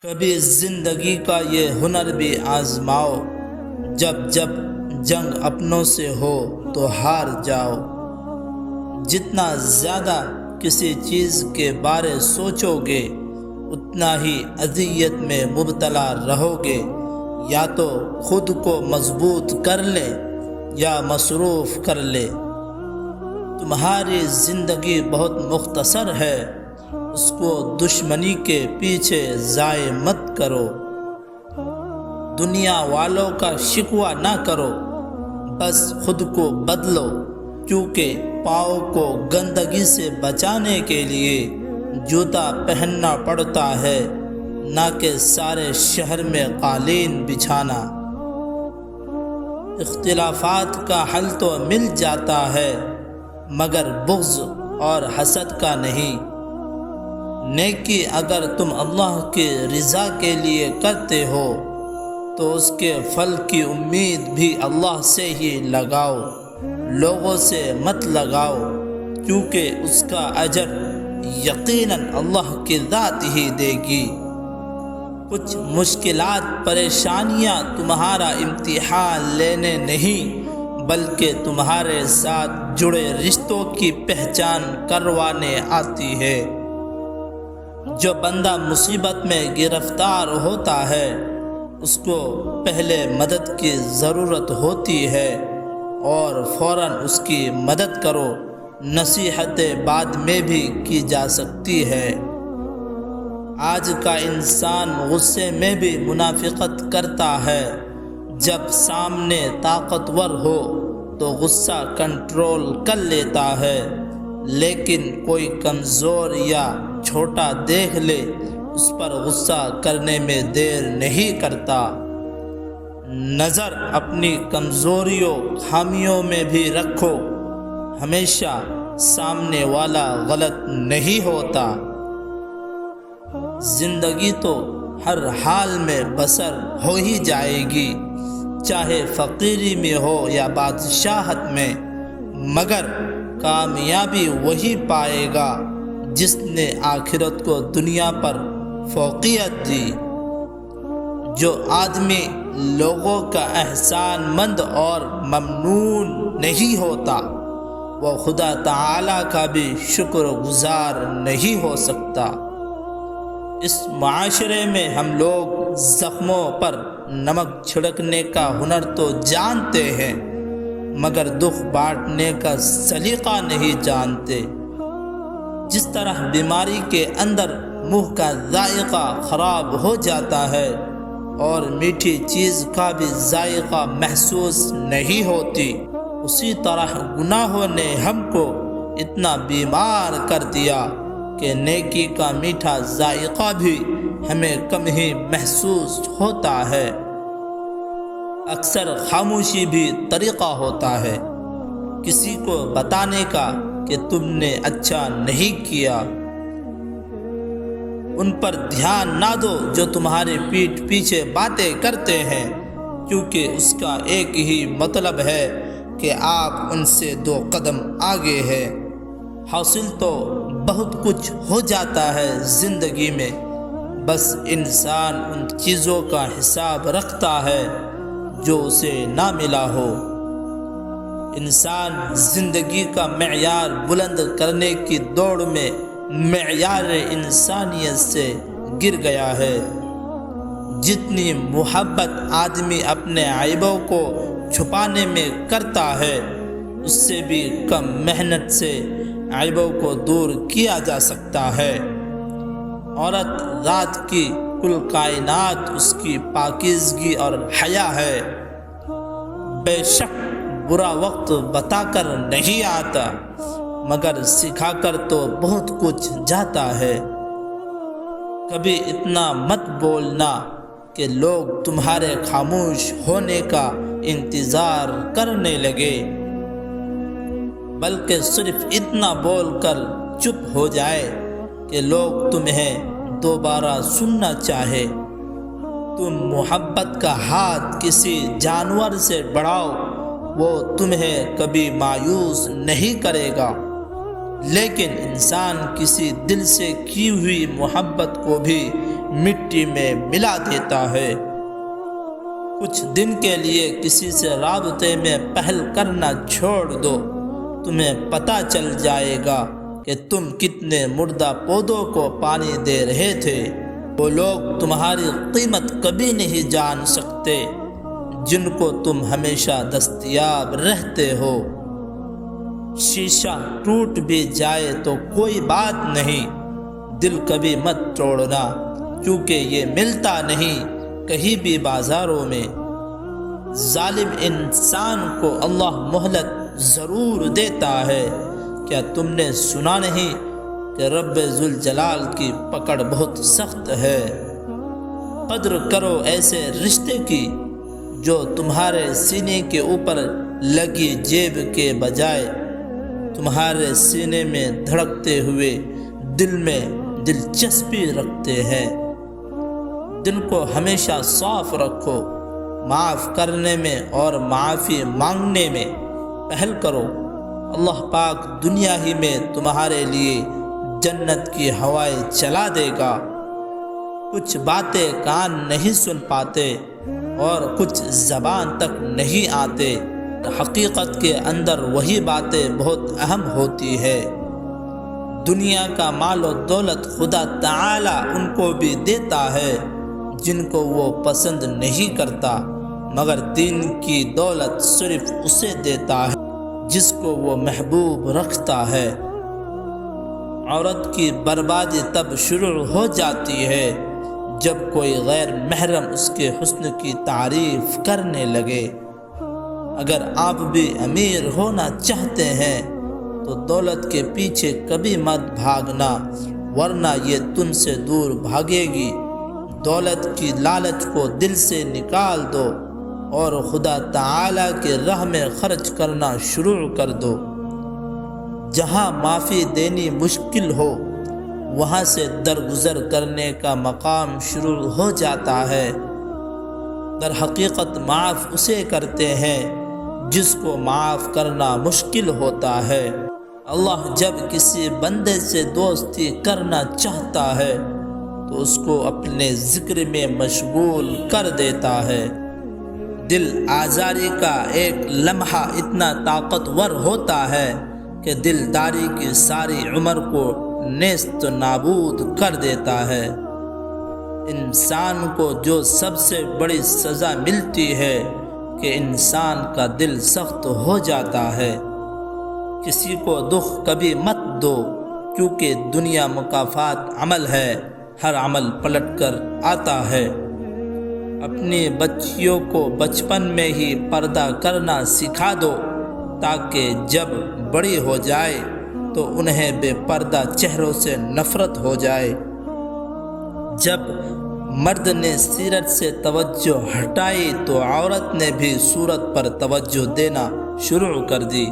کبھی زندگی کا یہ ہنر بھی آزماؤ، جب جب جنگ اپنوں سے ہو تو ہار جاؤ۔ جتنا زیادہ کسی چیز کے بارے سوچو گے اتنا ہی اذیت میں مبتلا رہو گے۔ یا تو خود کو مضبوط کر لے یا مصروف کر لے۔ تمہاری زندگی بہت مختصر ہے، اس کو دشمنی کے پیچھے ضائع مت کرو۔ دنیا والوں کا شکوہ نہ کرو، بس خود کو بدلو، کیونکہ پاؤں کو گندگی سے بچانے کے لیے جوتا پہننا پڑتا ہے، نہ کہ سارے شہر میں قالین بچھانا۔ اختلافات کا حل تو مل جاتا ہے، مگر بغض اور حسد کا نہیں۔ نیکی اگر تم اللہ کی رضا کے لیے کرتے ہو تو اس کے پھل کی امید بھی اللہ سے ہی لگاؤ، لوگوں سے مت لگاؤ، کیونکہ اس کا اجر یقیناً اللہ کی ذات ہی دے گی۔ کچھ مشکلات پریشانیاں تمہارا امتحان لینے نہیں بلکہ تمہارے ساتھ جڑے رشتوں کی پہچان کروانے آتی ہے۔ جو بندہ مصیبت میں گرفتار ہوتا ہے اس کو پہلے مدد کی ضرورت ہوتی ہے اور فوراً اس کی مدد کرو۔ نصیحتیں بعد میں بھی کی جا سکتی ہے۔ آج کا انسان غصے میں بھی منافقت کرتا ہے۔ جب سامنے طاقتور ہو تو غصہ کنٹرول کر لیتا ہے، لیکن کوئی کمزور یا چھوٹا دیکھ لے اس پر غصہ کرنے میں دیر نہیں کرتا۔ نظر اپنی کمزوریوں خامیوں میں بھی رکھو، ہمیشہ سامنے والا غلط نہیں ہوتا۔ زندگی تو ہر حال میں بسر ہو ہی جائے گی، چاہے فقیری میں ہو یا بادشاہت میں، مگر کامیابی وہی پائے گا جس نے آخرت کو دنیا پر فوقیت دی۔ جو آدمی لوگوں کا احسان مند اور ممنون نہیں ہوتا وہ خدا تعالی کا بھی شکر گزار نہیں ہو سکتا۔ اس معاشرے میں ہم لوگ زخموں پر نمک چھڑکنے کا ہنر تو جانتے ہیں، مگر دکھ بانٹنے کا سلیقہ نہیں جانتے۔ جس طرح بیماری کے اندر منہ کا ذائقہ خراب ہو جاتا ہے اور میٹھی چیز کا بھی ذائقہ محسوس نہیں ہوتی، اسی طرح گناہوں نے ہم کو اتنا بیمار کر دیا کہ نیکی کا میٹھا ذائقہ بھی ہمیں کم ہی محسوس ہوتا ہے۔ اکثر خاموشی بھی طریقہ ہوتا ہے کسی کو بتانے کا کہ تم نے اچھا نہیں کیا۔ ان پر دھیان نہ دو جو تمہارے پیٹھ پیچھے باتیں کرتے ہیں، کیونکہ اس کا ایک ہی مطلب ہے کہ آپ ان سے 2 قدم آگے ہیں۔ حاصل تو بہت کچھ ہو جاتا ہے زندگی میں، بس انسان ان چیزوں کا حساب رکھتا ہے جو اسے نہ ملا ہو۔ انسان زندگی کا معیار بلند کرنے کی دوڑ میں معیار انسانیت سے گر گیا ہے۔ جتنی محبت آدمی اپنے عیبوں کو چھپانے میں کرتا ہے اس سے بھی کم محنت سے عیبوں کو دور کیا جا سکتا ہے۔ عورت ذات کی کل کائنات اس کی پاکیزگی اور حیا ہے۔ بے شک برا وقت بتا کر نہیں آتا، مگر سکھا کر تو بہت کچھ جاتا ہے۔ کبھی اتنا مت بولنا کہ لوگ تمہارے خاموش ہونے کا انتظار کرنے لگے، بلکہ صرف اتنا بول کر چپ ہو جائے کہ لوگ تمہیں دوبارہ سننا چاہے۔ تم محبت کا ہاتھ کسی جانور سے بڑھاؤ، وہ تمہیں کبھی مایوس نہیں کرے گا، لیکن انسان کسی دل سے کی ہوئی محبت کو بھی مٹی میں ملا دیتا ہے۔ کچھ دن کے لیے کسی سے رابطے میں پہل کرنا چھوڑ دو، تمہیں پتہ چل جائے گا کہ تم کتنے مردہ پودوں کو پانی دے رہے تھے۔ وہ لوگ تمہاری قیمت کبھی نہیں جان سکتے جن کو تم ہمیشہ دستیاب رہتے ہو۔ شیشہ ٹوٹ بھی جائے تو کوئی بات نہیں، دل کبھی مت توڑنا، کیونکہ یہ ملتا نہیں کہیں بھی بازاروں میں۔ ظالم انسان کو اللہ مہلت ضرور دیتا ہے۔ کیا تم نے سنا نہیں کہ رب ذوالجلال کی پکڑ بہت سخت ہے؟ قدر کرو ایسے رشتے کی جو تمہارے سینے کے اوپر لگی جیب کے بجائے تمہارے سینے میں دھڑکتے ہوئے دل میں دلچسپی رکھتے ہیں۔ دل کو ہمیشہ صاف رکھو، معاف کرنے میں اور معافی مانگنے میں پہل کرو۔ اللہ پاک دنیا ہی میں تمہارے لیے جنت کی ہوائیں چلا دے گا۔ کچھ باتیں کان نہیں سن پاتے اور کچھ زبان تک نہیں آتے، حقیقت کے اندر وہی باتیں بہت اہم ہوتی ہے۔ دنیا کا مال و دولت خدا تعالی ان کو بھی دیتا ہے جن کو وہ پسند نہیں کرتا، مگر دین کی دولت صرف اسے دیتا ہے جس کو وہ محبوب رکھتا ہے۔ عورت کی بربادی تب شروع ہو جاتی ہے جب کوئی غیر محرم اس کے حسن کی تعریف کرنے لگے۔ اگر آپ بھی امیر ہونا چاہتے ہیں تو دولت کے پیچھے کبھی مت بھاگنا، ورنہ یہ تم سے دور بھاگے گی۔ دولت کی لالچ کو دل سے نکال دو اور خدا تعالی کی راہ میں خرچ کرنا شروع کر دو۔ جہاں معافی دینی مشکل ہو وہاں سے درگزر کرنے کا مقام شروع ہو جاتا ہے۔ در حقیقت معاف اسے کرتے ہیں جس کو معاف کرنا مشکل ہوتا ہے۔ اللہ جب کسی بندے سے دوستی کرنا چاہتا ہے تو اس کو اپنے ذکر میں مشغول کر دیتا ہے۔ دل آزاری کا ایک لمحہ اتنا طاقتور ہوتا ہے کہ دلداری کی ساری عمر کو نیست نابود کر دیتا ہے۔ انسان کو جو سب سے بڑی سزا ملتی ہے کہ انسان کا دل سخت ہو جاتا ہے۔ کسی کو دکھ کبھی مت دو، کیونکہ دنیا مکافات عمل ہے، ہر عمل پلٹ کر آتا ہے۔ اپنی بچیوں کو بچپن میں ہی پردہ کرنا سکھا دو تاکہ جب بڑی ہو جائے تو انہیں بے پردہ چہروں سے نفرت ہو جائے۔ جب مرد نے سیرت سے توجہ ہٹائی تو عورت نے بھی صورت پر توجہ دینا شروع کر دی۔